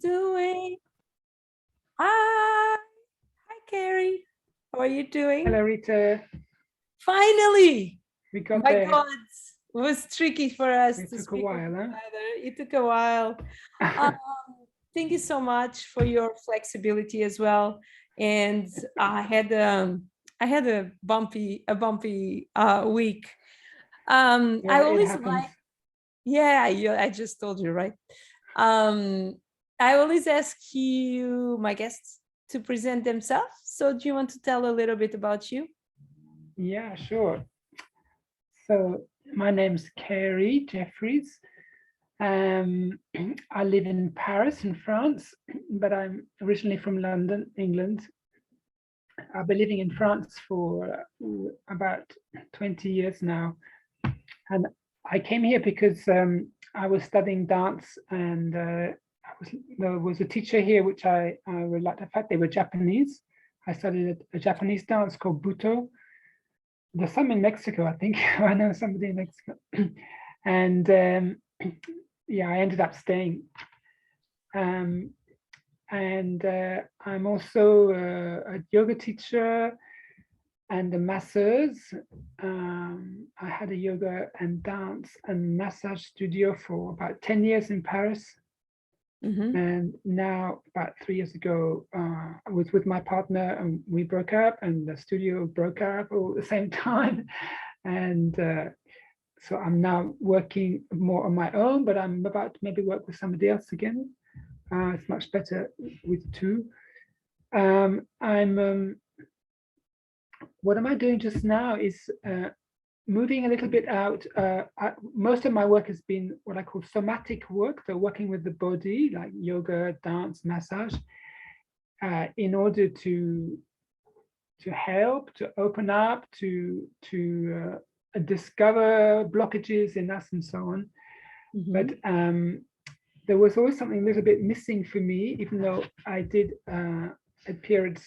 Doing? Hi, hi, Carey. How are you doing? Hello, Rita. Finally, We got my there. God, it was tricky for us It to took a speak with while, each huh? other. It took a while. Um, thank you so much for your flexibility as well. And I had a bumpy week. I Yeah, it always happens. like, yeah, I just told you, right? Um, I always ask you, my guests, to present themselves. So, do you want to tell a little bit about you? Yeah, sure. So my name's Carey Jeffries. Um, I live in Paris, in France, but I'm originally from London, England. I've been living in France for about 20 years now, and I came here because I was studying dance, and there was a teacher here which I really liked. The fact they were Japanese. I studied a Japanese dance called Buto. There's some in Mexico, I think. I know somebody in Mexico, and yeah, I ended up staying. Um, and I'm also a yoga teacher and a masseuse. I had a yoga and dance and massage studio for about 10 years in Paris. Mm-hmm. And now, about 3 years ago, I was with my partner and we broke up, and the studio broke up all at the same time. And so I'm now working more on my own, but I'm about to maybe work with somebody else again. It's much better with two. I'm What am I doing just now is moving a little bit out. Most of my work has been what I call somatic work, so working with the body, like yoga, dance, massage, in order to help, to open up, to discover blockages in us and so on. Mm-hmm. But there was always something a little bit missing for me, even though I did periods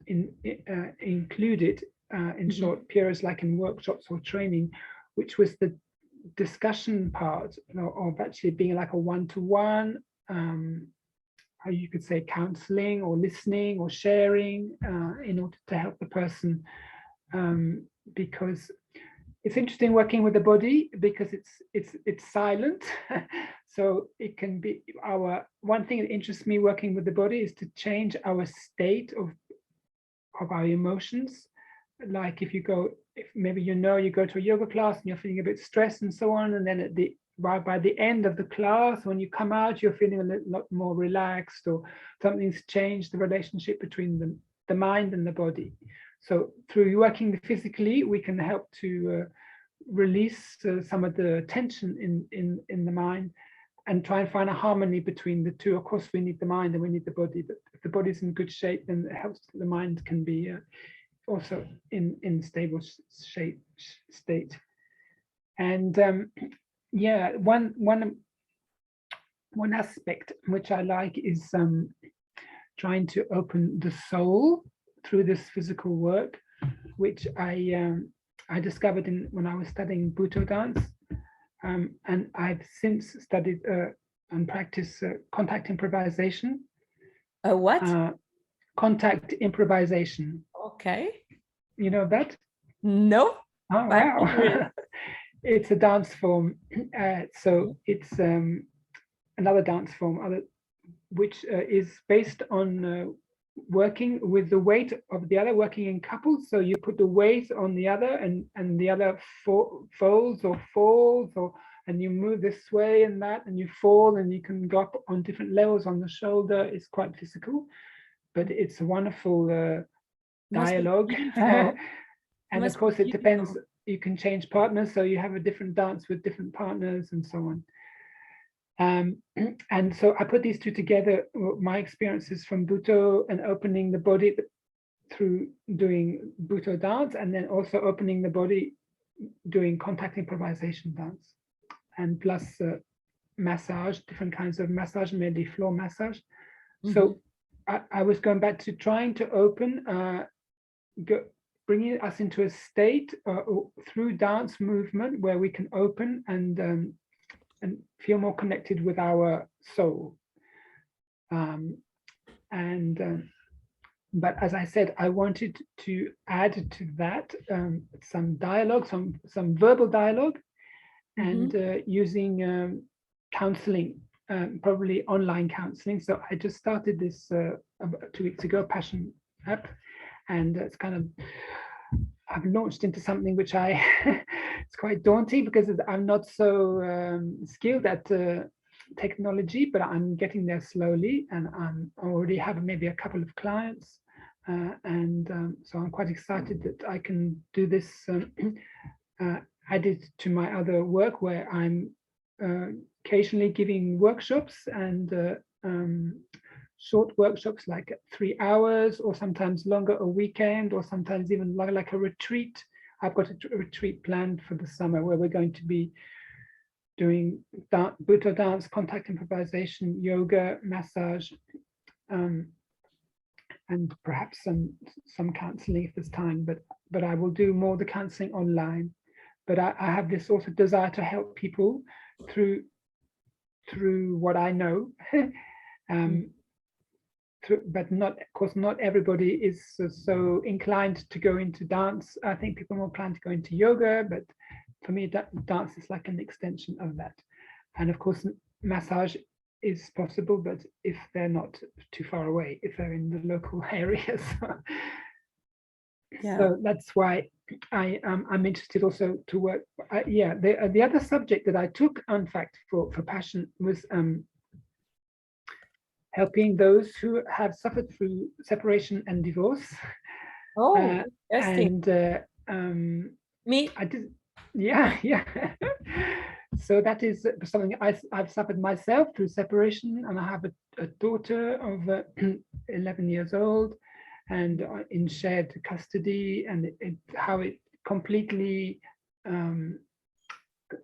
included in Mm-hmm. short periods, like in workshops or training, which was the discussion part, of actually being like a one-to-one, how you could say counseling or listening or sharing in order to help the person, um, because it's interesting working with the body because it's silent. So it can be our one thing that interests me working with the body is to change our state of our emotions. Like if maybe you go to a yoga class and you're feeling a bit stressed and so on, and then by the end of the class, when you come out, you're feeling a lot more relaxed, or something's changed the relationship between the mind and the body. So through working physically, we can help to release some of the tension in the mind, and try and find a harmony between the two. Of course, we need the mind and we need the body, but if the body's in good shape, then it helps the mind can be also in stable shape state. And yeah, one aspect which I like is trying to open the soul through this physical work, which I discovered when I was studying Buto dance, and I've since studied and practiced contact improvisation. A what? Uh, Contact improvisation. Okay. You know that? No, Oh I'm curious. wow! It's a dance form. So it's another dance form, which is based on working with the weight of the other, working in couples. So you put the weight on the other, and the other folds or falls, or and you move this way and that, and you fall, and you can go up on different levels on the shoulder. It's quite physical, but it's a wonderful Must be dialogue. beautiful. And of Must be course, it depends. beautiful. You can change partners, so you have a different dance with different partners and so on. Um, and so I put these two together, my experiences from Buto and opening the body through doing Buto dance, and then also opening the body doing contact improvisation dance, and plus massage, different kinds of massage, mainly floor massage. Mm-hmm. So I was going back to trying to open, go, bringing us into a state through dance movement where we can open and feel more connected with our soul. And but as I said, I wanted to add to that some dialogue, some verbal dialogue, and using counseling, probably online counseling. So I just started this about 2 weeks ago, Passion app, and it's kind of, I've launched into something which I it's quite daunting because I'm not so skilled at technology, but I'm getting there slowly, and I already have maybe a couple of clients, and so I'm quite excited that I can do this added to my other work, where I'm occasionally giving workshops, and short workshops like 3 hours, or sometimes longer, a weekend, or sometimes even like a retreat. I've got a retreat planned for the summer where we're going to be doing Buddha dance, contact improvisation, yoga, massage, and perhaps some counseling if there's time. But I will do more the counseling online. But I have this also desire to help people through what I know. But not, of course, not everybody is so inclined to go into dance. I think people are more inclined to go into yoga, but for me, dance is like an extension of that. And of course, massage is possible, but if they're not too far away, if they're in the local areas. So that's why I'm interested also to work. The other subject that I took, in fact, for Passion was helping those who have suffered through separation and divorce. Interesting. And me, I did, yeah. So that is something I've suffered myself through separation, and I have a daughter of 11 years old, and in shared custody, and how it completely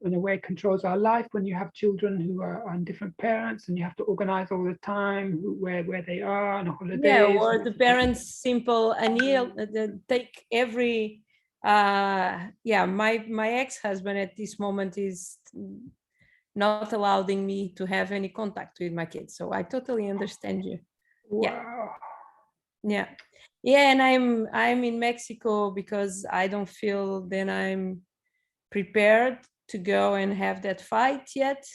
in a way controls our life when you have children who are on different parents, and you have to organize all the time where they are on holidays. Or the parents simple take every my ex-husband at this moment is not allowing me to have any contact with my kids, so I totally understand you. Wow. Yeah, and I'm in Mexico because I don't feel that I'm prepared to go and have that fight yet.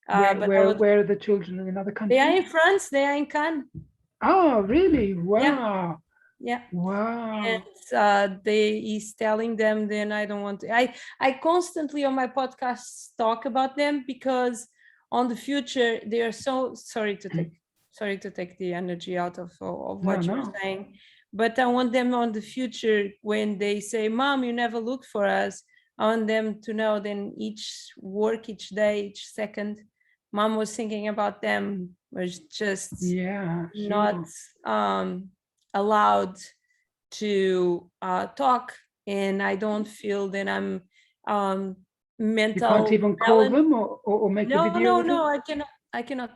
Where are the children? In another country? They are in France. They are in Cannes. Oh, really? Wow. Yeah. Wow. And he's telling them, then I don't want to. I constantly on my podcasts talk about them, because on the future they are so sorry to take the energy out of what you're saying, but I want them on the future, when they say, "Mom, you never looked for us," I want them to know then each day, each second, Mom was thinking about them, was just not allowed to talk, and I don't feel that I'm mental. You can't even call them or make a video with them? No, I cannot.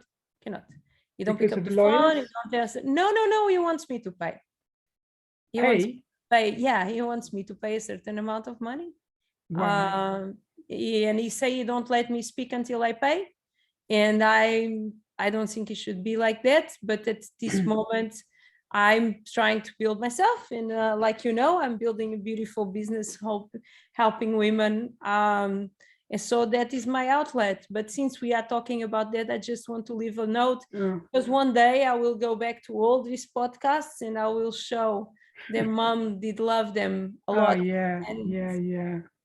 You don't pick up the phone. You don't just, no. He wants me to pay. Yeah, he wants me to pay a certain amount of money. Wow. And he say, "You don't let me speak until I pay," and I don't think it should be like that. But at this moment, I'm trying to build myself, and like I'm building a beautiful business, helping women. And so that is my outlet. But since we are talking about that, I just want to leave a note, because one day I will go back to all these podcasts and I will show their mom did love them a lot. Oh, yeah.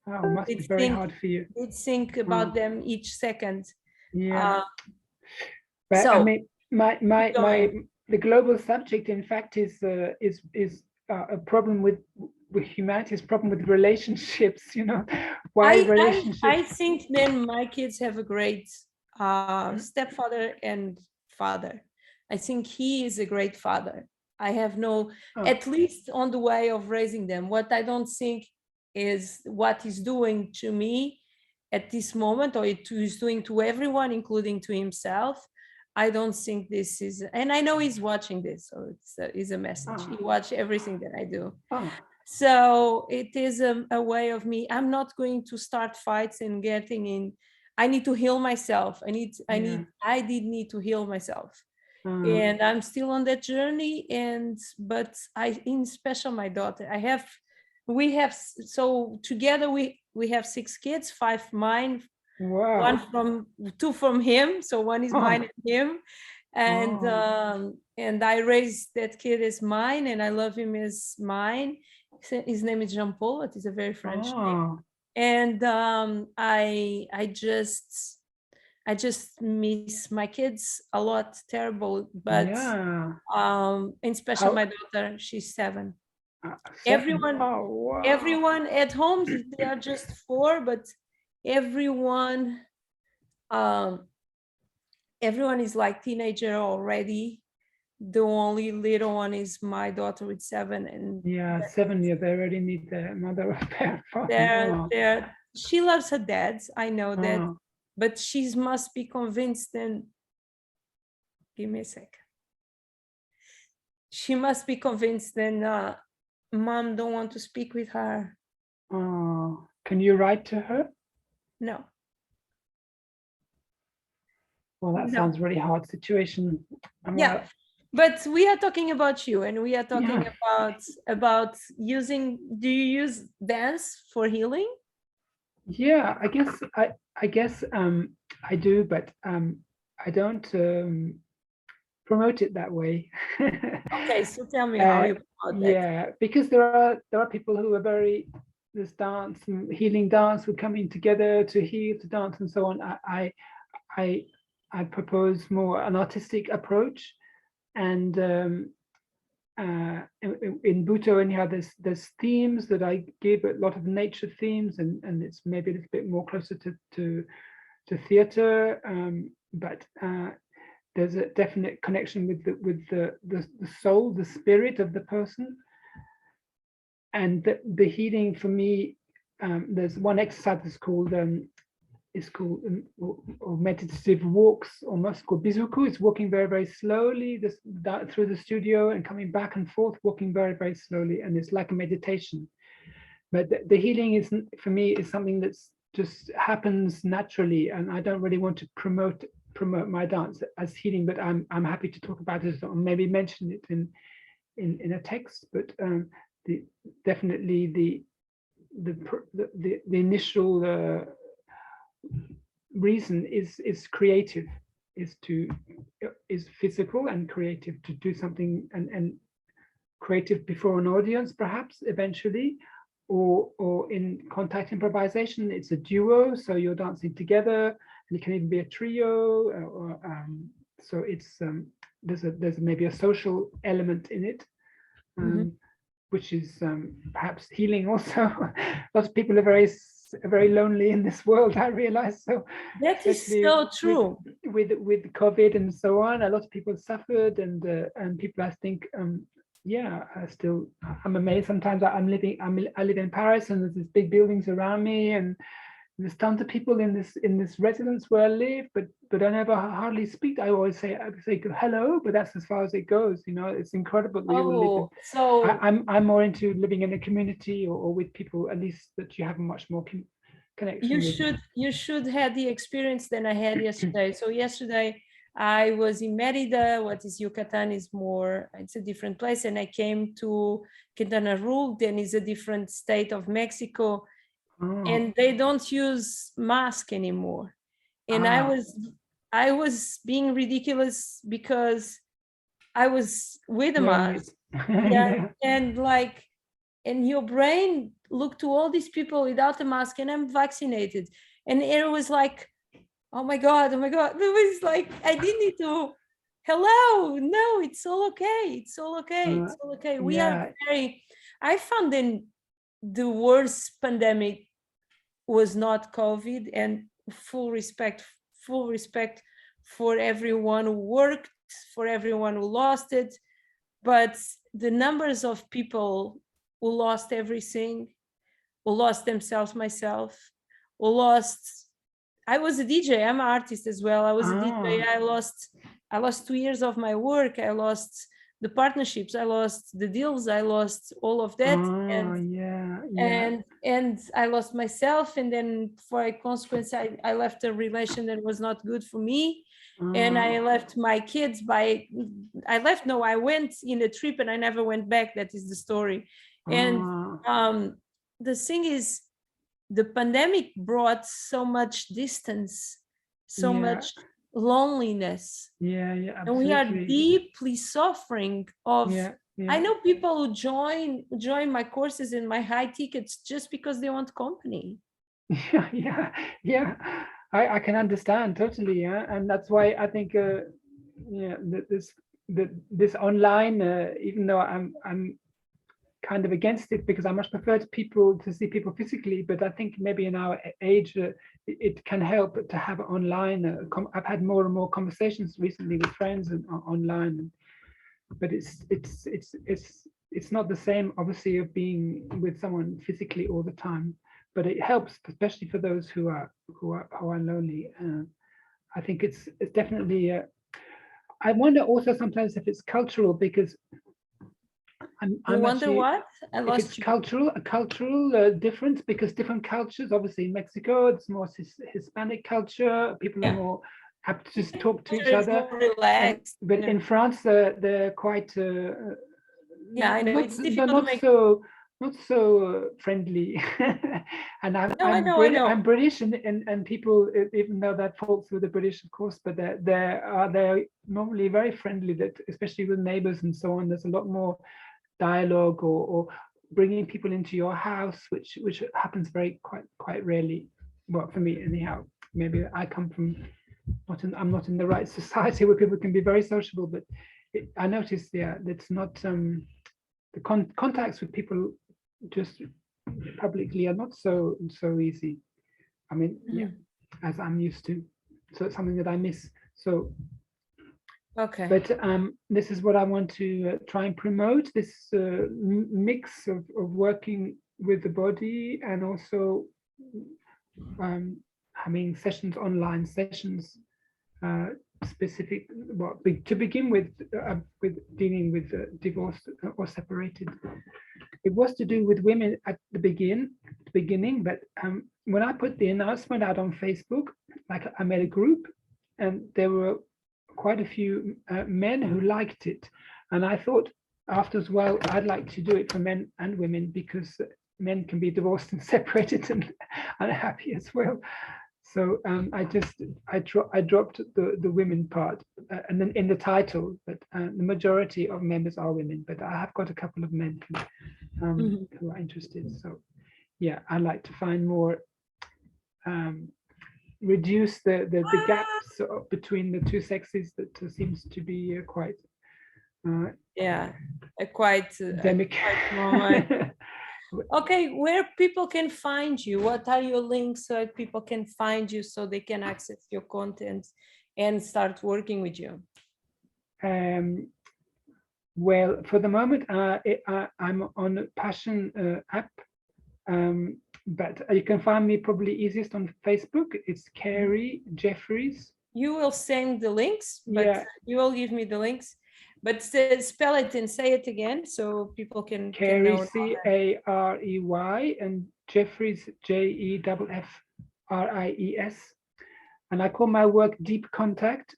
Oh, it must be very hard for you. Did think about them each second. Yeah. But I mean, the global subject, in fact, is a problem with humanity's problem with relationships. Why relationships? I think then my kids have a great stepfather and father. I think he is a great father. I have at least on the way of raising them. What I don't think is what he's doing to me at this moment, or he's doing to everyone, including to himself. I don't think this is, and I know he's watching this, so it's a message. He watches everything that I do. So it is a way of me. I'm not going to start fights and getting in. I need to heal myself. I did need to heal myself. and I'm still on that journey. But in special my daughter, so together we have 6 kids, 5 mine, Wow. two from him, so one is mine and him, and I raised that kid as mine, and I love him as mine. His name is Jean Paul. It is a very French name, and I just miss my kids a lot, terrible, but in special my daughter, she's 7. Everyone at home, they are just 4, but everyone is like teenager already. The only little one is my daughter with 7, and 7 years. They already need their mother or parent. She loves her dad, I know that, but she must be convinced. And give me a sec. She must be convinced, and mom don't want to speak with her. Can you write to her? No. Well, that sounds really hard situation. But we are talking about you, and we are talking about using. Do you use dance for healing? Yeah, I guess I do, but I don't promote it that way. Okay, so tell me how you promote that. Yeah, because there are people who are this dance and healing dance, we're coming together to heal, to dance, and so on. I propose more an artistic approach, and in Bhutto, anyhow, there's themes that I give, a lot of nature themes, and it's maybe a little bit more closer to theatre, but there's a definite connection with the soul, the spirit of the person, and the healing for me. There's one exercise that's called or meditative walks, almost called bizuku. It's walking very, very slowly through the studio and coming back and forth, walking very, very slowly, and it's like a meditation. But the healing is, for me, is something that's just happens naturally, and I don't really want to promote my dance as healing, but I'm happy to talk about it or maybe mention it in a text. But definitely the initial reason is creative, is physical and creative, to do something and creative before an audience, perhaps eventually, or in contact improvisation. It's a duo, so you're dancing together, and it can even be a trio, so it's there's maybe a social element in it, which is perhaps healing also. Lots of people are very lonely in this world, I realize. So that is so true. With COVID and so on, a lot of people suffered, and people, I think, I'm amazed sometimes. I live in Paris, and there's these big buildings around me, and there's tons of people in this residence where I live, but I never hardly speak. I always say hello, but that's as far as it goes. It's incredible that you will live. So I'm more into living in a community or with people, at least, that you have a much more connection. You should have the experience than I had yesterday. So yesterday I was in Merida. What is Yucatan is more, it's a different place, and I came to Quintana Roo. Then is a different state of Mexico. And they don't use mask anymore. And I was being ridiculous because I was with a mask. And your brain looked to all these people without a mask, and I'm vaccinated. And it was like, oh my God. It was like, I didn't need to, hello, no, it's all okay. It's all okay. We are I found the worst pandemic was not COVID, and full respect for everyone who worked, for everyone who lost it. But the numbers of people who lost everything, who lost themselves, myself, who lost, I was a DJ, I'm an artist as well. I was a DJ. I lost 2 years of my work. I lost the partnerships, I lost the deals, I lost all of that, and I lost myself, and then for a consequence, I left a relation that was not good for me, And I left my kids I went in a trip and I never went back. That is the story. And the thing is, the pandemic brought so much distance, so much loneliness. Absolutely. And we are deeply suffering of, I know people who join my courses and my high tickets just because they want company. Yeah. I can understand totally. Yeah. And that's why I think, this online, even though I'm kind of against it, because I much prefer to see people physically, but I think maybe in our age it can help to have online. I've had more and more conversations recently with friends and online, but it's not the same, obviously, of being with someone physically all the time. But it helps, especially for those who are lonely. I think it's definitely. I wonder also sometimes if it's cultural, because I wonder actually, what? I if lost it's you. a cultural difference, because different cultures, obviously in Mexico, it's more Hispanic culture. People are more apt to just talk to each other. Relaxed, but in France, they're quite. I know it's difficult not to make. Not so friendly. And I'm British, and people, even though that falls with the British, of course, but they're normally very friendly. That especially with neighbors and so on, there's a lot more dialogue or bringing people into your house, which happens quite rarely. Well, for me anyhow. Maybe I come from I'm not in the right society where people can be very sociable, but I noticed, it's not the contacts with people just publicly are not so easy. I mean, as I'm used to. So it's something that I miss. So okay. But this is what I want to try and promote, this mix of working with the body and also having online sessions, specific, well, to begin with dealing with divorced or separated. It was to do with women at the beginning, but when I put the announcement out on Facebook, like I made a group, and there were quite a few men who liked it, and I thought after as well, I'd like to do it for men and women, because men can be divorced and separated and unhappy as well. So I dropped the women part, and then in the title, but the majority of members are women, but I have got a couple of men who are interested. So yeah, I like to find more, reduce the gaps between the two sexes that seems to be quite quite endemic. Okay, where people can find you? What are your links so that people can find you so they can access your content and start working with you? Well, for the moment, I'm on the Passion app, but you can find me probably easiest on Facebook. It's Carey Jeffries. You will send the links, but you will give me the links. But spell it and say it again so people can Carey, know. Carey, and Jeffries, Jeffries. And I call my work Deep Contact.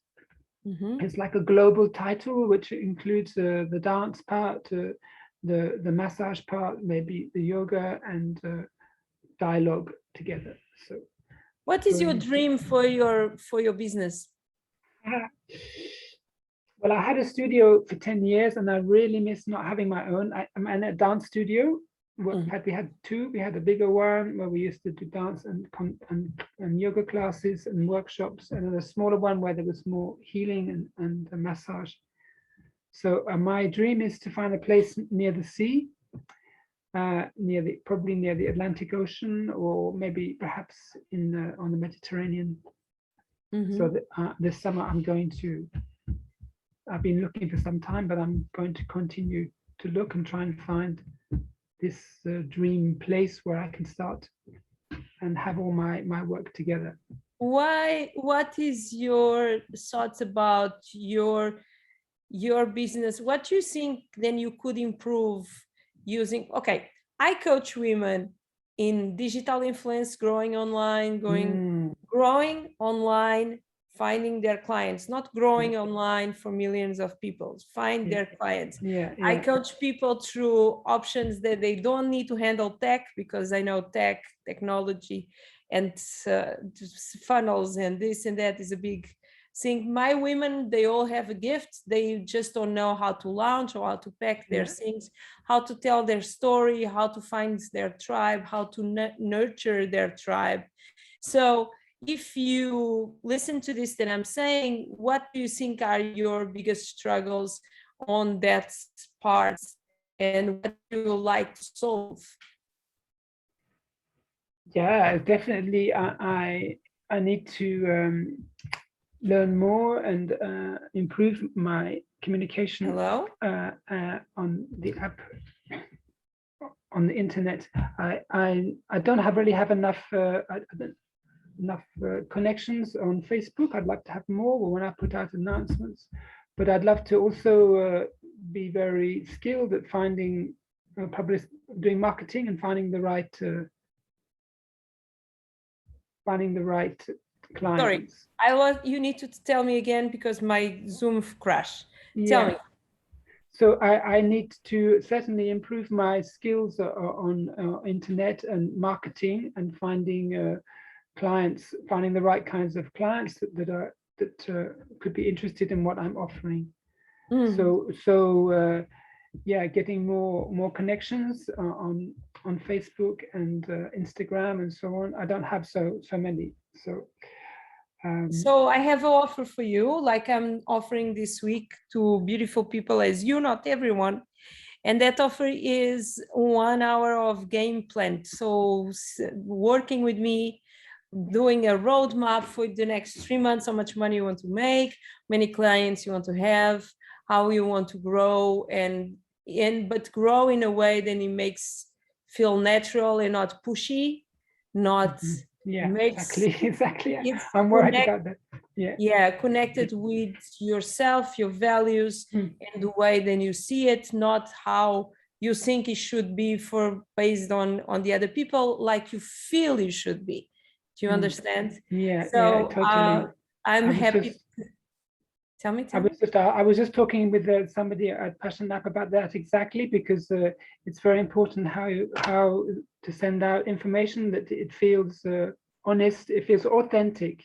It's like a global title, which includes the dance part, the massage part, maybe the yoga and dialogue together. So, what is your dream for your business? Well, I had a studio for 10 years, and I really miss not having my own. I'm in a dance studio. We had two. We had a bigger one where we used to do dance and yoga classes and workshops, and then a smaller one where there was more healing and massage. So my dream is to find a place near the sea, probably near the Atlantic Ocean, or maybe perhaps on the Mediterranean. So that this summer I've been looking for some time, but I'm going to continue to look and try and find this dream place where I can start and have all my work together. What is your thoughts about your business? What you think then you could improve using? Okay, I coach women in digital influence, growing online finding their clients, not growing online for millions of people, find their clients. I coach people through options that they don't need to handle tech, because I know technology and funnels and this and that is a big thing. My women, they all have a gift. They just don't know how to launch or how to pack their things, how to tell their story, how to find their tribe, how to nurture their tribe. So if you listen to this that I'm saying, what do you think are your biggest struggles on that part, and what do you like to solve? Yeah, definitely. I need to learn more and improve my communication on the app, on the internet. I don't really have enough connections on Facebook. I'd like to have more when I put out announcements, but I'd love to also be very skilled at finding doing marketing and finding the right clients. Sorry, you need to tell me again because my Zoom crashed. Tell me. So I need to certainly improve my skills on internet and marketing and finding clients, finding the right kinds of clients that could be interested in what I'm offering. So getting more connections on Facebook and Instagram and so on. I don't have so many. So I have an offer for you, like I'm offering this week to beautiful people as you, not everyone. And that offer is 1 hour of game plan. So working with me, doing a roadmap for the next 3 months, how much money you want to make, many clients you want to have, how you want to grow, but grow in a way that it makes feel natural and not pushy, not exactly. I'm worried about that. Connected with yourself, your values, and the way then you see it, not how you think it should be based on the other people, like you feel you should be. Do you understand? So totally. I'm happy. Tell me. I was just talking with somebody at Passion App about that exactly, because it's very important how to send out information that it feels honest, it feels authentic.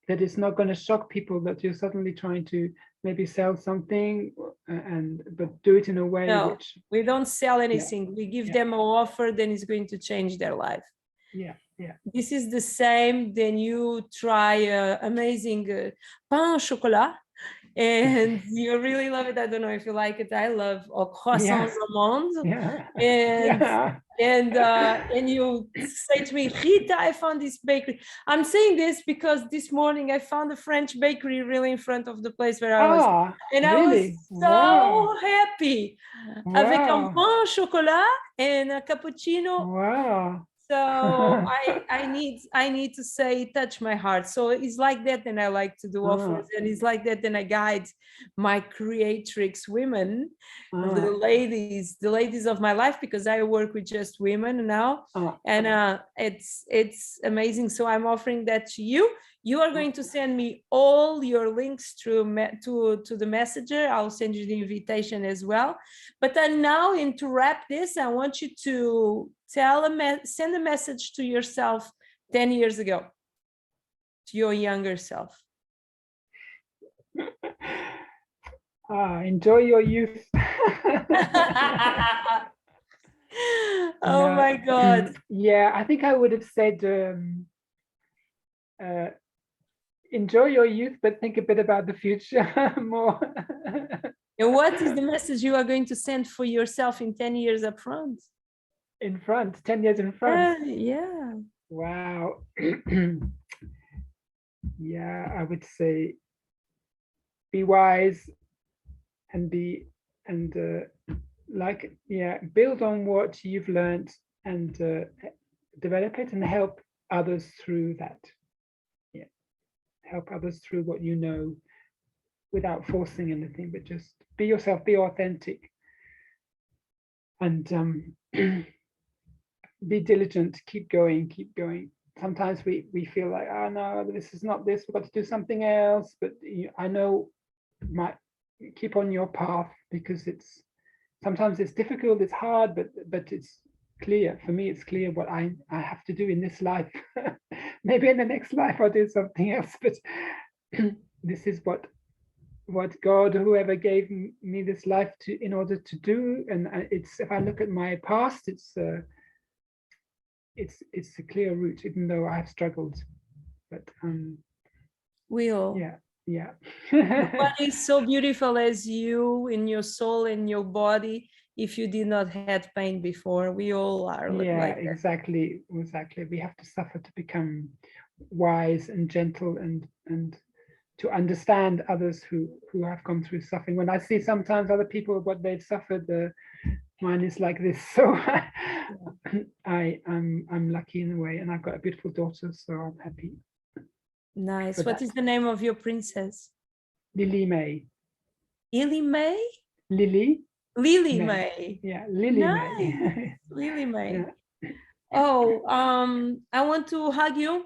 That it's not going to shock people that you're suddenly trying to maybe sell something, but do it in a way which we don't sell anything. We give them an offer, then it's going to change their life. This is the same. Then you try amazing pain au chocolat, and you really love it. I don't know if you like it. I love croissants amandes. And you say to me, Rita, I found this bakery. I'm saying this because this morning I found a French bakery really in front of the place where I was. And really? I was so happy. Avec un pain au chocolat and a cappuccino. Wow. So I need to say, touch my heart. So it's like that, and I like to do offers, and it's like that, then I guide my Creatrix women, the ladies of my life, because I work with just women now, and it's amazing. So I'm offering that to you. You are going to send me all your links to the messenger. I'll send you the invitation as well. But then now, to wrap this, I want you to send a message to yourself 10 years ago, to your younger self. Enjoy your youth. Oh my God. Yeah, I think I would have said, enjoy your youth, but think a bit about the future more. And what is the message you are going to send for yourself in 10 years up front? 10 years in front. Yeah. Wow. Yeah, I would say be wise and build on what you've learned and develop it and help others through that. Help others through what you know without forcing anything, but just be yourself, be authentic, and be diligent, keep going. sometimes we feel like, oh no, this is not this, we've got to do something else. But I know, keep on your path, because sometimes it's difficult, it's hard, but it's clear. For me, it's clear what I have to do in this life. Maybe in the next life I'll do something else, but this is what God, whoever gave me this life in order to do. And it's, if I look at my past, it's a clear route, even though I've struggled. But Will. Yeah. Nobody is so beautiful as you in your soul and your body. If you did not have pain before, we all are. Yeah, exactly. We have to suffer to become wise and gentle and to understand others who have gone through suffering. When I see sometimes other people, what they've suffered, mine is like this. So I'm lucky in a way, and I've got a beautiful daughter, so I'm happy. Nice. What is the name of your princess? Lily May. Lily May? Lily May. Yeah, Lily May. Lily May. Yeah. Oh, I want to hug you.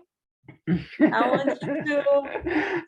I want you to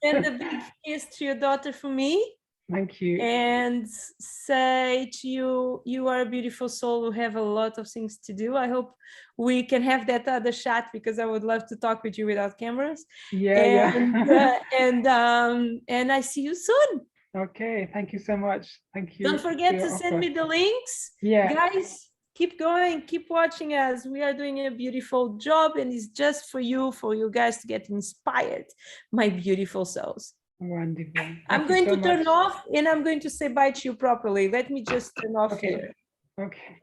send a big kiss to your daughter for me. Thank you. And say to you, you are a beautiful soul who have a lot of things to do. I hope we can have that other chat, because I would love to talk with you without cameras. And I see you soon. Okay, thank you so much. Thank you. Don't forget to send me the links. Yeah. Guys, keep going, keep watching us. We are doing a beautiful job, and it's just for you guys to get inspired, my beautiful souls. Wonderful. I'm going to turn off, and I'm going to say bye to you properly. Let me just turn off here. Okay.